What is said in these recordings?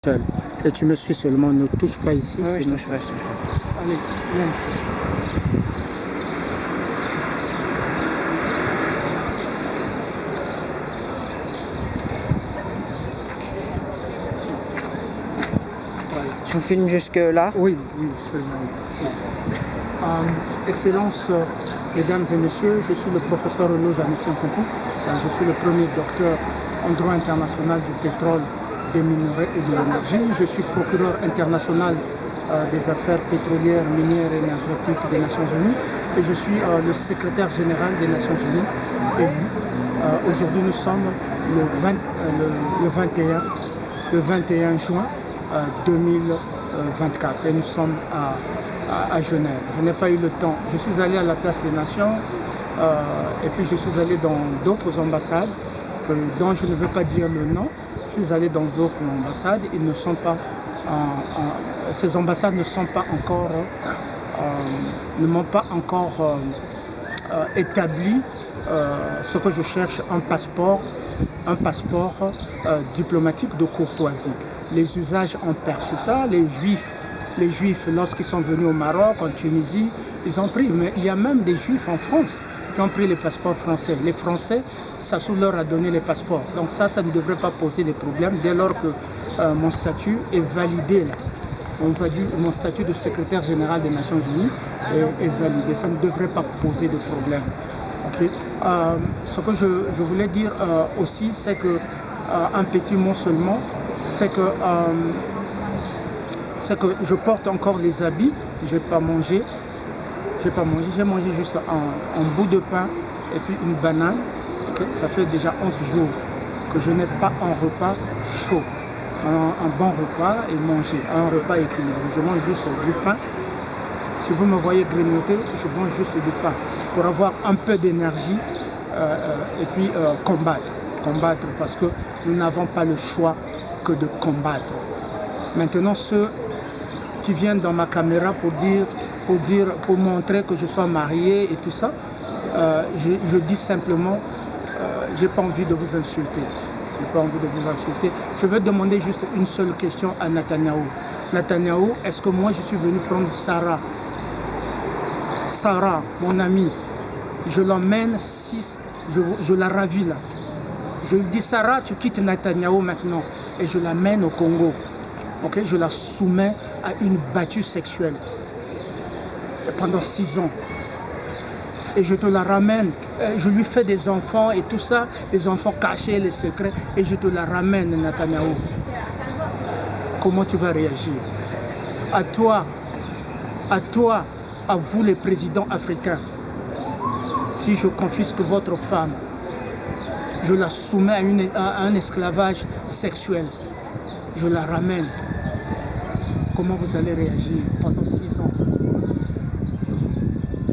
seul. Et tu me suis seulement, ne touche pas ici. Oui, je touche pas. Allez, viens ici. Voilà. Je vous filme jusque là? Oui, seulement. Oui. Excellences, mesdames et messieurs, je suis le professeur Renaud Janissien Nkunku. Je suis le premier docteur en droit international du pétrole, des minerais et de l'énergie. Je suis procureur international des affaires pétrolières, minières et énergétiques des Nations Unies. Et je suis le secrétaire général des Nations Unies élu. Aujourd'hui, nous sommes le 21 juin 2024 et nous sommes à Genève. Je n'ai pas eu le temps. Je suis allé à la Place des Nations et puis je suis allé dans d'autres ambassades dont je ne veux pas dire le nom. Je suis allé dans d'autres ambassades. Ils ne sont pas ces ambassades ne sont pas encore ne m'ont pas encore établi ce que je cherche, un passeport diplomatique de courtoisie. Les usages ont perçu ça. Les Juifs, lorsqu'ils sont venus au Maroc, en Tunisie, ils ont pris. Mais il y a même des Juifs en France qui ont pris les passeports français. Les Français, Sassou leur a donné les passeports. Donc ça ne devrait pas poser de problème dès lors que mon statut est validé là. Mon statut de secrétaire général des Nations Unies est validé. Ça ne devrait pas poser de problème. Okay. Ce que je voulais dire aussi, c'est que un petit mot seulement, c'est que je porte encore les habits. Je n'ai pas mangé. J'ai mangé juste un bout de pain et puis une banane. Okay. Ça fait déjà 11 jours que je n'ai pas un repas chaud. Un bon repas et manger, un repas équilibré. Je mange juste du pain. Si vous me voyez grignoter, je mange juste du pain pour avoir un peu d'énergie et puis combattre parce que nous n'avons pas le choix que de combattre. Maintenant, ceux qui viennent dans ma caméra pour montrer que je sois marié et tout ça, je dis simplement, j'ai pas envie de vous insulter. Je n'ai pas envie de vous insulter. Je veux demander juste une seule question à Netanyahou. Netanyahou, est-ce que moi je suis venu prendre Sarah, mon amie, je l'emmène, je la ravis là. Je lui dis, Sarah, tu quittes Netanyahou maintenant et je l'amène au Congo. Okay? Je la soumets à une battue sexuelle pendant 6 ans. Et je te la ramène, je lui fais des enfants et tout ça, des enfants cachés, les secrets, et je te la ramène, Netanyahou. Comment tu vas réagir? À toi, à vous les présidents africains, si je confisque votre femme, je la soumets à un esclavage sexuel, je la ramène, comment vous allez réagir pendant 6 ans?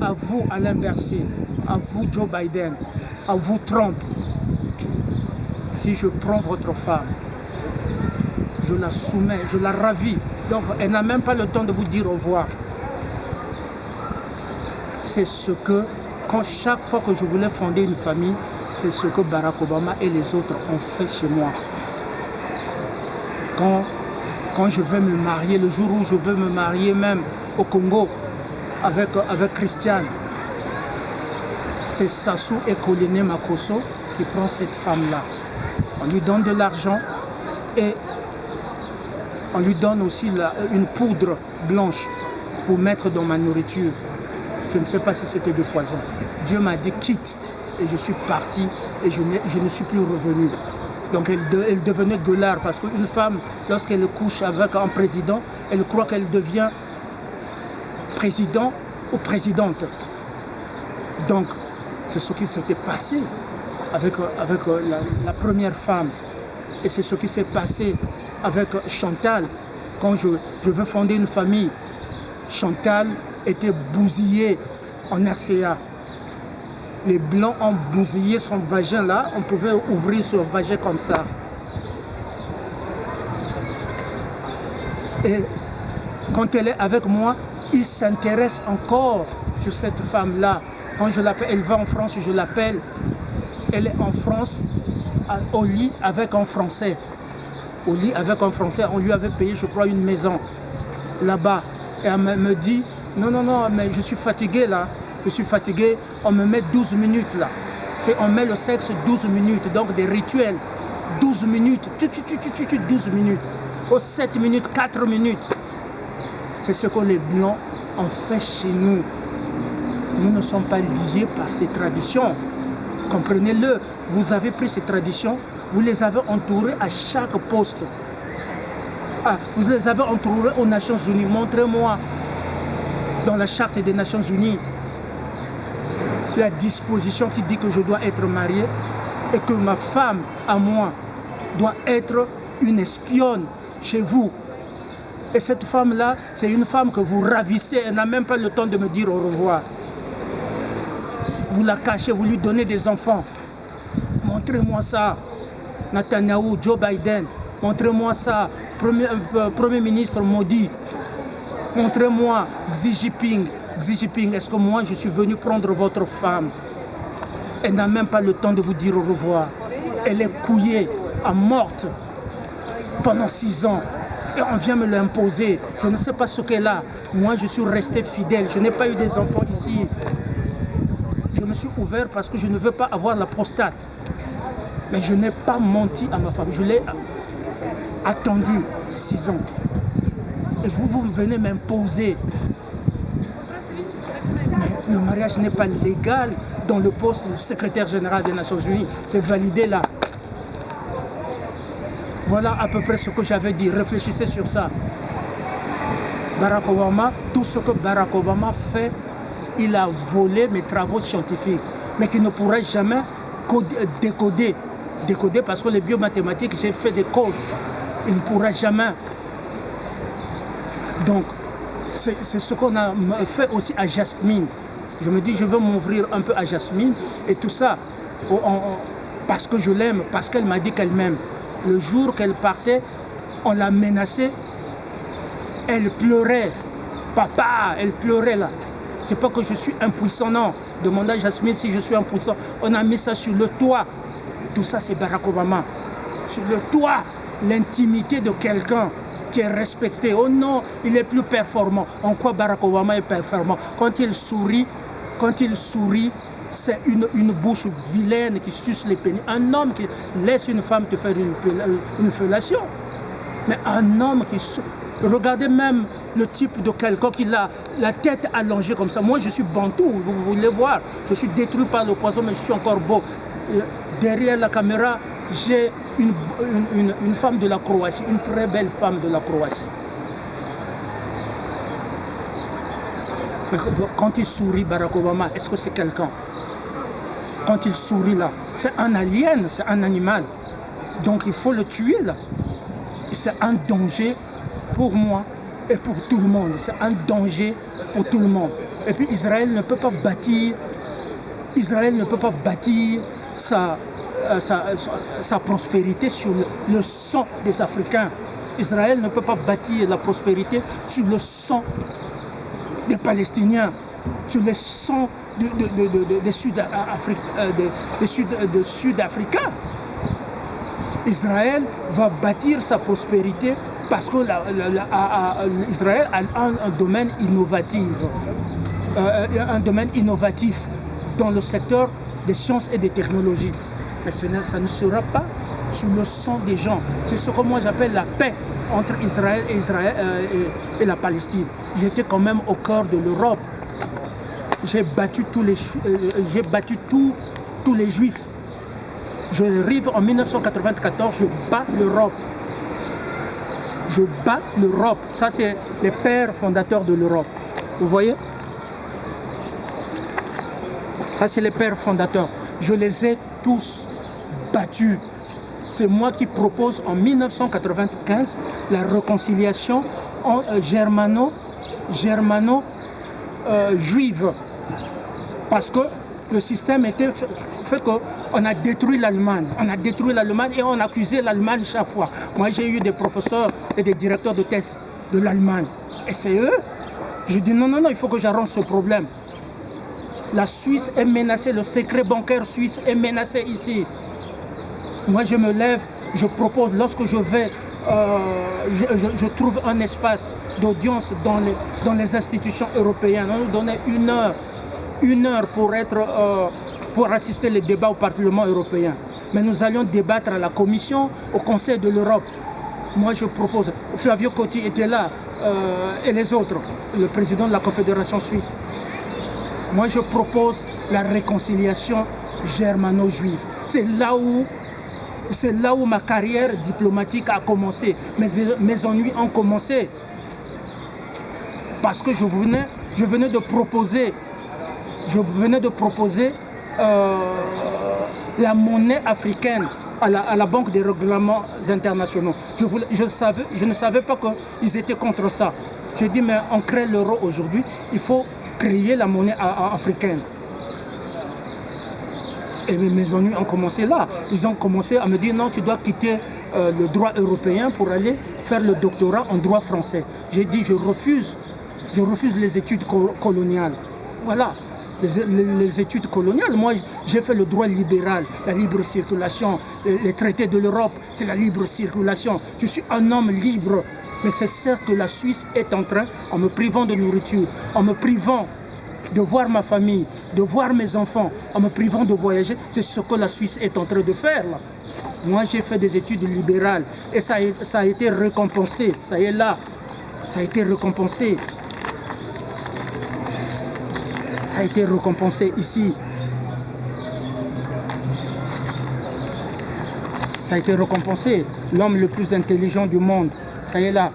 À vous, Alain Berset, à vous, Joe Biden, à vous, Trump, si je prends votre femme, je la soumets, je la ravis, donc elle n'a même pas le temps de vous dire au revoir. C'est ce que, chaque fois que je voulais fonder une famille, c'est ce que Barack Obama et les autres ont fait chez moi. Quand je vais me marier, le jour où je veux me marier même au Congo, avec Christiane, c'est Sassou et Koliné Makosso qui prend cette femme-là. On lui donne de l'argent et on lui donne aussi une poudre blanche pour mettre dans ma nourriture. Je ne sais pas si c'était de poison. Dieu m'a dit quitte et je suis parti et je ne suis plus revenu. Donc elle devenait gueulard parce qu'une femme, lorsqu'elle couche avec un président, elle croit qu'elle devient président ou présidente. Donc, c'est ce qui s'était passé avec la première femme. Et c'est ce qui s'est passé avec Chantal. Quand je veux fonder une famille, Chantal était bousillée en RCA. Les Blancs ont bousillé son vagin là, on pouvait ouvrir son vagin comme ça. Et quand elle est avec moi, il s'intéresse encore sur cette femme-là. Quand je l'appelle, elle va en France, je l'appelle. Elle est en France, au lit avec un Français. au lit avec un Français. On lui avait payé, je crois, une maison là-bas. Et elle me dit, non, non, non, mais je suis fatigué là. Je suis fatigué. On me met 12 minutes là. On met le sexe 12 minutes, donc des rituels. 12 minutes, 12 minutes. Aux 7 minutes, 4 minutes. C'est ce que les Blancs ont fait chez nous. Nous ne sommes pas liés par ces traditions. Comprenez-le, vous avez pris ces traditions, vous les avez entourées à chaque poste. Ah, vous les avez entourées aux Nations Unies. Montrez-moi dans la Charte des Nations Unies la disposition qui dit que je dois être marié et que ma femme, à moi, doit être une espionne chez vous. Et cette femme-là, c'est une femme que vous ravissez, elle n'a même pas le temps de me dire au revoir. Vous la cachez, vous lui donnez des enfants. Montrez-moi ça. Netanyahou, Joe Biden, montrez-moi ça. Premier ministre Modi, montrez-moi Xi Jinping. Xi Jinping, est-ce que moi je suis venu prendre votre femme? Elle n'a même pas le temps de vous dire au revoir. Elle est couillée, morte pendant 6 ans. Et on vient me l'imposer. Je ne sais pas ce qu'elle a. Moi, je suis resté fidèle. Je n'ai pas eu des enfants ici. Je me suis ouvert parce que je ne veux pas avoir la prostate. Mais je n'ai pas menti à ma femme. Je l'ai attendu 6 ans. Et vous venez m'imposer. Mais le mariage n'est pas légal dans le poste du secrétaire général des Nations Unies. C'est validé là. Voilà à peu près ce que j'avais dit. Réfléchissez sur ça. Barack Obama, tout ce que Barack Obama fait, il a volé mes travaux scientifiques, mais qu'il ne pourrait jamais décoder. Décoder parce que les biomathématiques, j'ai fait des codes. Il ne pourra jamais. Donc, c'est ce qu'on a fait aussi à Jasmine. Je me dis, je veux m'ouvrir un peu à Jasmine et tout ça, parce que je l'aime, parce qu'elle m'a dit qu'elle m'aime. Le jour qu'elle partait, on l'a menacée. Elle pleurait. Papa, elle pleurait là. C'est pas que je suis impuissant, non. Demandez à Jasmine si je suis impuissant. On a mis ça sur le toit. Tout ça, c'est Barack Obama. Sur le toit, l'intimité de quelqu'un qui est respecté. Oh non, il est plus performant. En quoi Barack Obama est performant? Quand il sourit, c'est une bouche vilaine qui suce les pénis. Un homme qui laisse une femme te faire une fellation. Mais un homme qui... Regardez même le type de quelqu'un qui a la tête allongée comme ça. Moi, je suis bantou, vous voulez voir. Je suis détruit par le poison, mais je suis encore beau. Et derrière la caméra, j'ai une femme de la Croatie, une très belle femme de la Croatie. Quand il sourit, Barack Obama, est-ce que c'est quelqu'un? Quand il sourit là, c'est un alien, c'est un animal. Donc il faut le tuer là. C'est un danger pour moi et pour tout le monde. C'est un danger pour tout le monde. Et puis Israël ne peut pas bâtir, sa prospérité sur le sang des Africains. Israël ne peut pas bâtir la prospérité sur le sang des Palestiniens, sur le sang des Sud-Africains. Israël va bâtir sa prospérité parce que Israël a un domaine innovatif dans le secteur des sciences et des technologies. Mais ça ne sera pas sur le sang des gens. C'est ce que moi j'appelle la paix entre Israël et la Palestine. J'étais quand même au cœur de l'Europe. J'ai battu tous les juifs. J'arrive en 1994, je bats l'Europe. Je bats l'Europe. Ça, c'est les pères fondateurs de l'Europe. Vous voyez? Ça, c'est les pères fondateurs. Je les ai tous battus. C'est moi qui propose en 1995 la réconciliation germano-juive. Parce que le système était fait qu'on a détruit l'Allemagne. On a détruit l'Allemagne et on accusait l'Allemagne chaque fois. Moi, j'ai eu des professeurs et des directeurs de thèse de l'Allemagne. Et c'est eux. Je dis non, il faut que j'arrange ce problème. La Suisse est menacée, le secret bancaire suisse est menacé ici. Moi, je me lève, je propose, lorsque je vais je trouve un espace d'audience dans les institutions européennes. On nous donnait une heure pour assister les débats au Parlement européen. Mais nous allions débattre à la Commission, au Conseil de l'Europe. Moi, je propose, Flavio Cotti était là, et les autres, le président de la Confédération suisse. Moi, je propose la réconciliation germano-juive. C'est là où ma carrière diplomatique a commencé. Mes ennuis ont commencé. Parce que je venais de proposer la monnaie africaine à la Banque des règlements internationaux. Je ne savais pas qu'ils étaient contre ça. J'ai dit, mais on crée l'euro aujourd'hui, il faut créer la monnaie africaine. Et mes ennuis ont commencé là. Ils ont commencé à me dire, non, tu dois quitter le droit européen pour aller faire le doctorat en droit français. J'ai dit, je refuse les études coloniales. Voilà. Les études coloniales, moi j'ai fait le droit libéral, la libre circulation, les traités de l'Europe, c'est la libre circulation. Je suis un homme libre, mais c'est certes que la Suisse est en train, en me privant de nourriture, en me privant de voir ma famille, de voir mes enfants, en me privant de voyager, c'est ce que la Suisse est en train de faire là. Moi j'ai fait des études libérales et ça a été récompensé, ça y est là, ça a été récompensé. Ça a été récompensé ici. Ça a été récompensé. L'homme le plus intelligent du monde. Ça y est là.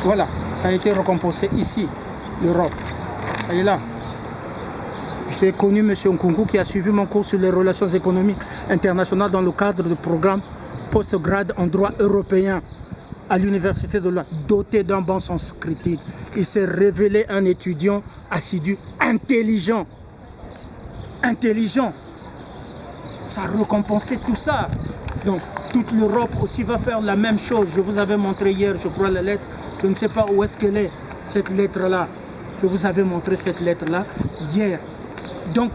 Voilà. Ça a été récompensé ici, l'Europe. Ça y est là. J'ai connu M. Nkunku qui a suivi mon cours sur les relations économiques internationales dans le cadre du programme post-grade en droit européen à l'université de Londres, doté d'un bon sens critique. Il s'est révélé un étudiant assidu, intelligent. Intelligent. Ça a récompensé tout ça. Donc, toute l'Europe aussi va faire la même chose. Je vous avais montré hier, je crois, la lettre. Je ne sais pas où est-ce qu'elle est, cette lettre-là. Je vous avais montré cette lettre-là hier. Donc,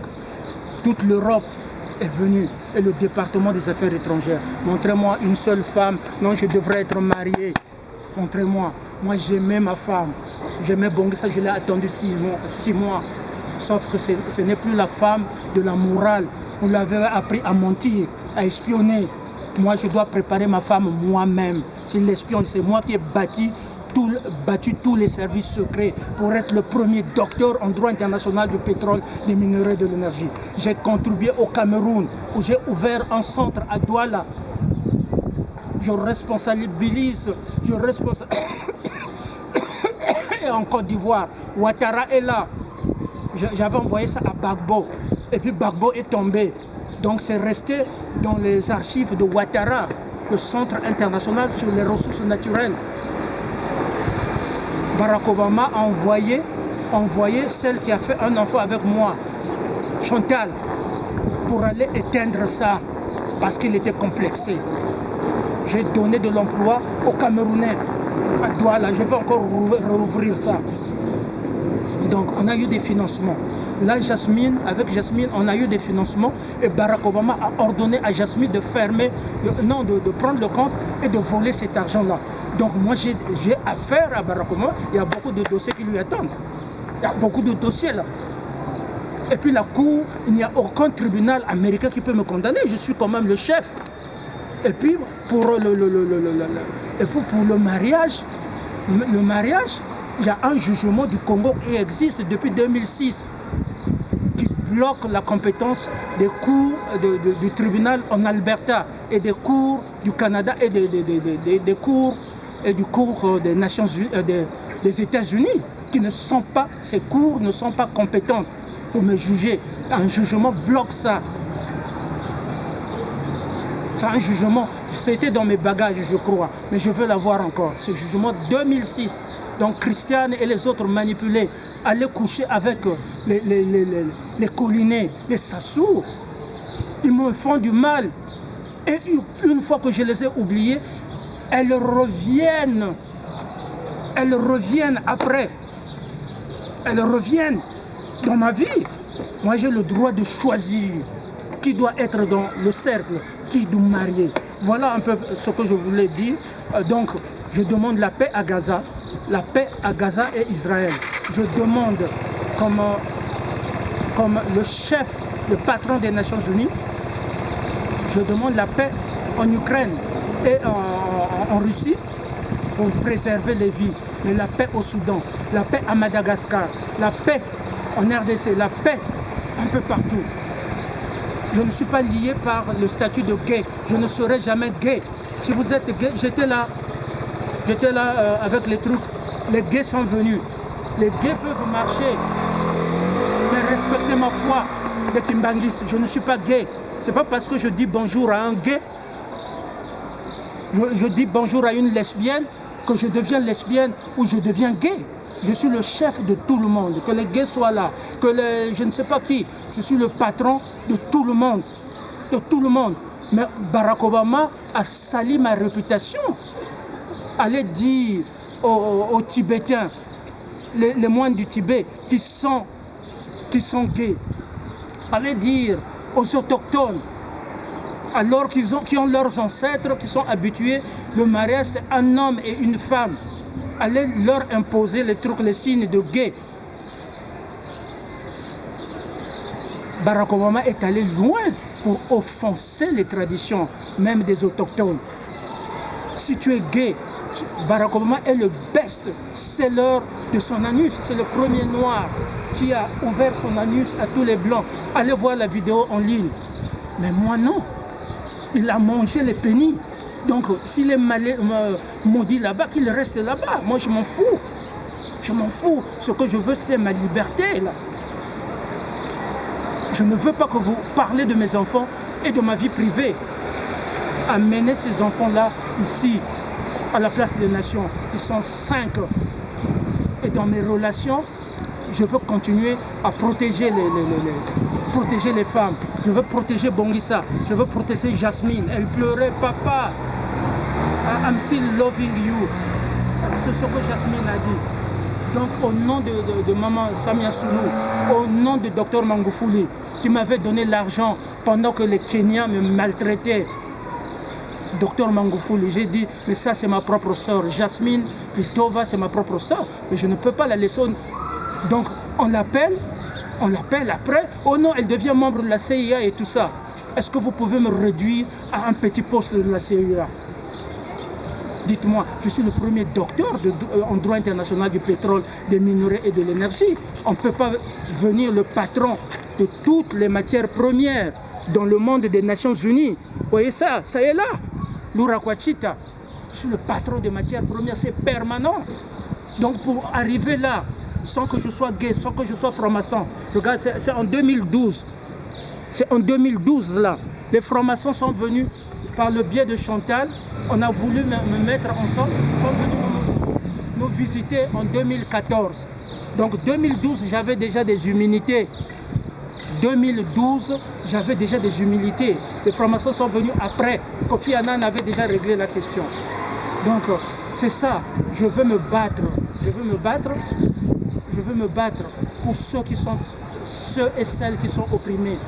toute l'Europe est venue, et le département des affaires étrangères. Montrez-moi une seule femme, non, je devrais être marié. Montrez-moi. Moi, j'aimais ma femme. J'aimais Bongissa, je l'ai attendu 6 mois. Sauf que ce n'est plus la femme de la morale. On l'avait appris à mentir, à espionner. Moi, je dois préparer ma femme moi-même. C'est l'espion, c'est moi qui ai battu tous les services secrets pour être le premier docteur en droit international du pétrole, des minerais, de l'énergie. J'ai contribué au Cameroun, où j'ai ouvert un centre à Douala. Je responsabilise, et en Côte d'Ivoire, Ouattara est là. J'avais envoyé ça à Gbagbo, et puis Gbagbo est tombé. Donc c'est resté dans les archives de Ouattara, le centre international sur les ressources naturelles. Barack Obama a envoyé celle qui a fait un enfant avec moi, Chantal, pour aller éteindre ça, parce qu'il était complexé. J'ai donné de l'emploi aux Camerounais, à Douala, je vais encore rouvrir ça. Donc on a eu des financements. Là, avec Jasmine, on a eu des financements et Barack Obama a ordonné à Jasmine de fermer, de prendre le compte et de voler cet argent-là. Donc moi, j'ai affaire à Barack Obama. Il y a beaucoup de dossiers qui lui attendent. Il y a beaucoup de dossiers là. Et puis la Cour, il n'y a aucun tribunal américain qui peut me condamner. Je suis quand même le chef. Et puis pour le mariage, il y a un jugement du Congo qui existe depuis 2006 qui bloque la compétence des cours du tribunal en Alberta et des cours du Canada et des cours des Nations Unies, des États-Unis, ces cours ne sont pas compétentes pour me juger. Un jugement bloque ça. C'est un jugement, c'était dans mes bagages, je crois, mais je veux l'avoir encore. Ce jugement 2006. Donc Christiane et les autres manipulés allaient coucher avec les Collinés, les Sassou. Ils me font du mal. Et une fois que je les ai oubliés, elles reviennent après. elles reviennent dans ma vie. Moi, j'ai le droit de choisir qui doit être dans le cercle, qui doit marier. Voilà un peu ce que je voulais dire. Donc, je demande la paix à Gaza. La paix à Gaza et Israël. Je demande comme le chef, le patron des Nations Unies, je demande la paix en Ukraine et en Russie pour préserver les vies. Mais la paix au Soudan, la paix à Madagascar, la paix en RDC, la paix un peu partout. Je ne suis pas lié par le statut de gay. Je ne serai jamais gay. Si vous êtes gay, j'étais là avec les trucs. Les gays sont venus. Les gays peuvent marcher, mais respecter ma foi de Kimbangis. Je ne suis pas gay. C'est pas parce que je dis bonjour à un gay, je dis bonjour à une lesbienne, que je deviens lesbienne ou je deviens gay. Je suis le chef de tout le monde. Que les gays soient là, je ne sais pas qui. Je suis le patron de tout le monde. De tout le monde. Mais Barack Obama a sali ma réputation. Allez dire aux Tibétains, les moines du Tibet qui sont gays. Allez dire aux autochtones, alors qui ont leurs ancêtres qui sont habitués, le mariage c'est un homme et une femme. Allez leur imposer les trucs, les signes de gay. Barack Obama est allé loin pour offenser les traditions, même des autochtones. Si tu es gay, Barack Obama est le best-seller de son anus. C'est le premier noir qui a ouvert son anus à tous les blancs. Allez voir la vidéo en ligne. Mais moi non. Il a mangé les pénis. Donc s'il est maudit là-bas, qu'il reste là-bas. Moi je m'en fous. Je m'en fous. Ce que je veux c'est ma liberté là. Je ne veux pas que vous parlez de mes enfants et de ma vie privée. Amenez ces enfants-là ici, à la place des nations. Ils sont 5. Et dans mes relations, je veux continuer à protéger les femmes. Je veux protéger Bongissa. Je veux protéger Jasmine. Elle pleurait, papa, I'm still loving you. C'est ce que Jasmine a dit. Donc au nom de maman Samia Sulu, au nom de Dr Mangoufouli, qui m'avait donné l'argent pendant que les Kenyans me maltraitaient, Docteur Mangoufouli, j'ai dit, mais ça c'est ma propre soeur. Jasmine Tova, c'est ma propre soeur. Mais je ne peux pas la laisser. Donc on l'appelle après. Oh non, elle devient membre de la CIA et tout ça. Est-ce que vous pouvez me réduire à un petit poste de la CIA? Dites-moi, je suis le premier docteur en droit international du pétrole, des minerais et de l'énergie. On ne peut pas venir le patron de toutes les matières premières dans le monde des Nations Unies. Vous voyez ça est là. L'Urakwachita, je suis le patron des matières premières, c'est permanent. Donc pour arriver là, sans que je sois gay, sans que je sois franc-maçon, regarde, c'est en 2012. C'est en 2012 là. Les francs-maçons sont venus par le biais de Chantal. On a voulu me mettre ensemble. Ils sont venus nous visiter en 2014. Donc 2012, j'avais déjà des immunités. 2012, j'avais déjà des humilités. Les francs-maçons sont venus après. Kofi Annan avait déjà réglé la question. Donc, c'est ça. Je veux me battre. Je veux me battre. Je veux me battre pour ceux et celles qui sont opprimés.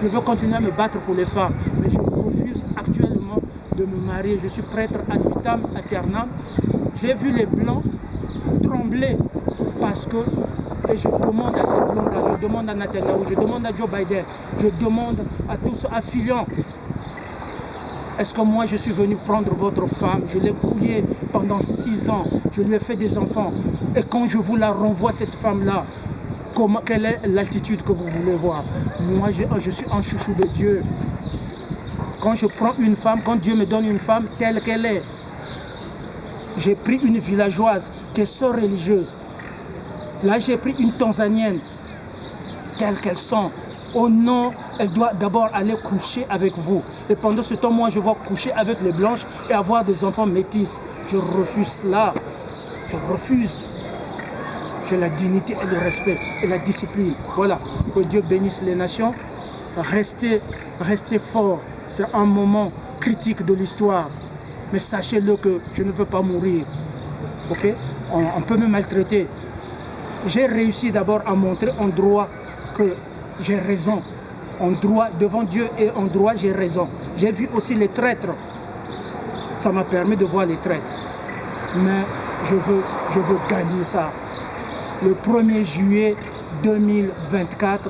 Je veux continuer à me battre pour les femmes. Mais je refuse actuellement de me marier. Je suis prêtre ad vitam aeternam. J'ai vu les Blancs trembler parce que... Et je demande à ces Blancs-là, je demande à Netanyahu, je demande à Joe Biden, je demande à tous affiliants. Est-ce que moi je suis venu prendre votre femme, je l'ai couillée pendant 6 ans, je lui ai fait des enfants. Et quand je vous la renvoie, cette femme-là, quelle est l'attitude que vous voulez voir? Moi je suis un chouchou de Dieu. Quand je prends une femme, quand Dieu me donne une femme telle qu'elle est, j'ai pris une villageoise qui est sœur religieuse. Là, j'ai pris une Tanzanienne, telle qu'elles sont. Oh non, elle doit d'abord aller coucher avec vous. Et pendant ce temps, moi, je vais coucher avec les blanches et avoir des enfants métis. Je refuse cela. Je refuse. J'ai la dignité et le respect et la discipline. Voilà. Que Dieu bénisse les nations. Restez forts. C'est un moment critique de l'histoire. Mais sachez-le que je ne veux pas mourir. Ok? On peut me maltraiter. j'ai réussi d'abord à montrer en droit que j'ai raison. En droit, devant Dieu et en droit, j'ai raison. J'ai vu aussi les traîtres. Ça m'a permis de voir les traîtres. Mais je veux gagner ça. Le 1er juillet 2024,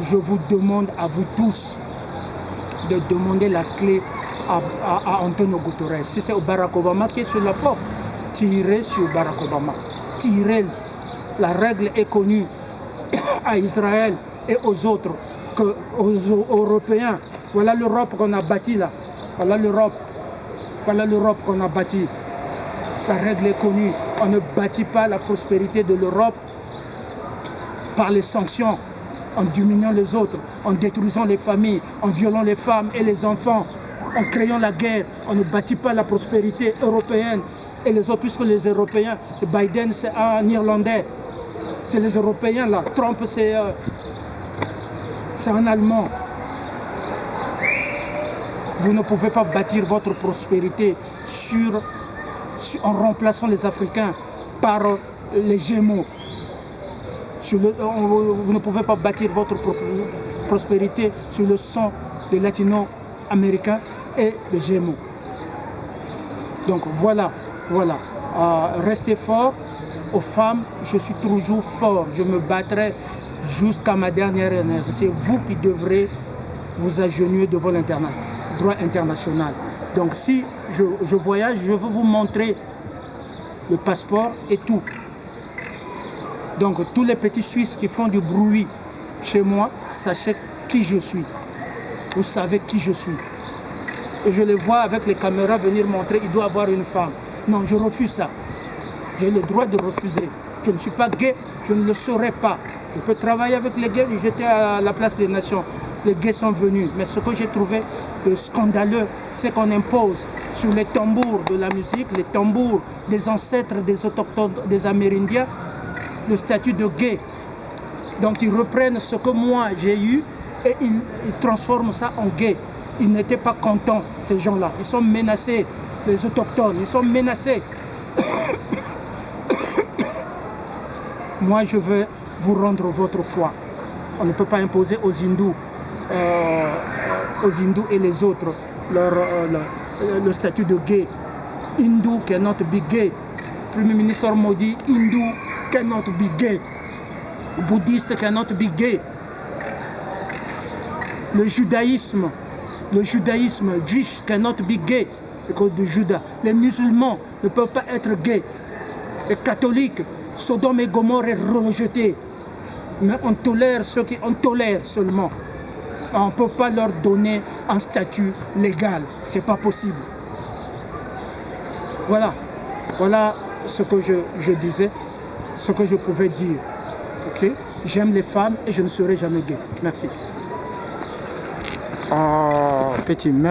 je vous demande à vous tous de demander la clé à Antonio Guterres. Si c'est au Barack Obama qui est sur la porte, tirez sur Barack Obama. Tirez. La règle est connue à Israël et aux autres, aux Européens. Voilà l'Europe qu'on a bâtie là. Voilà l'Europe qu'on a bâtie. La règle est connue. On ne bâtit pas la prospérité de l'Europe par les sanctions, en diminuant les autres, en détruisant les familles, en violant les femmes et les enfants, en créant la guerre. On ne bâtit pas la prospérité européenne et les autres, puisque les Européens, Biden c'est un Irlandais, c'est les Européens là, Trump c'est un Allemand. Vous ne pouvez pas bâtir votre prospérité en remplaçant les Africains par les Gémeaux. Vous ne pouvez pas bâtir votre prospérité sur le sang des Latino-Américains et des Gémeaux. Donc voilà. Restez forts. Aux femmes, je suis toujours fort. Je me battrai jusqu'à ma dernière énergie. C'est vous qui devrez vous agenouiller devant le droit international. Donc si je voyage, je veux vous montrer le passeport et tout. Donc tous les petits Suisses qui font du bruit chez moi, sachez qui je suis. Vous savez qui je suis. Et je les vois avec les caméras venir montrer, il doit avoir une femme. Non, je refuse ça. J'ai le droit de refuser. Je ne suis pas gay, je ne le saurais pas. Je peux travailler avec les gays, j'étais à la place des nations. Les gays sont venus. Mais ce que j'ai trouvé de scandaleux, c'est qu'on impose sur les tambours de la musique, les tambours des ancêtres des autochtones, des Amérindiens, le statut de gay. Donc ils reprennent ce que moi j'ai eu et ils transforment ça en gay. Ils n'étaient pas contents, ces gens-là. Ils sont menacés, les autochtones, ils sont menacés. Moi, je veux vous rendre votre foi. On ne peut pas imposer aux hindous et les autres le statut de gay. Hindu cannot be gay. Le Premier ministre Modi, Hindu cannot be gay. Bouddhiste cannot be gay. Le judaïsme, Jewish cannot be gay, because de Judas. Les musulmans ne peuvent pas être gays. Les catholiques, Sodome et Gomorrhe est rejeté. Mais on tolère ceux qui on tolère seulement. On ne peut pas leur donner un statut légal. C'est pas possible. Voilà ce que je disais, ce que je pouvais dire. Ok? J'aime les femmes et je ne serai jamais gay. Merci. Oh, petit, merci.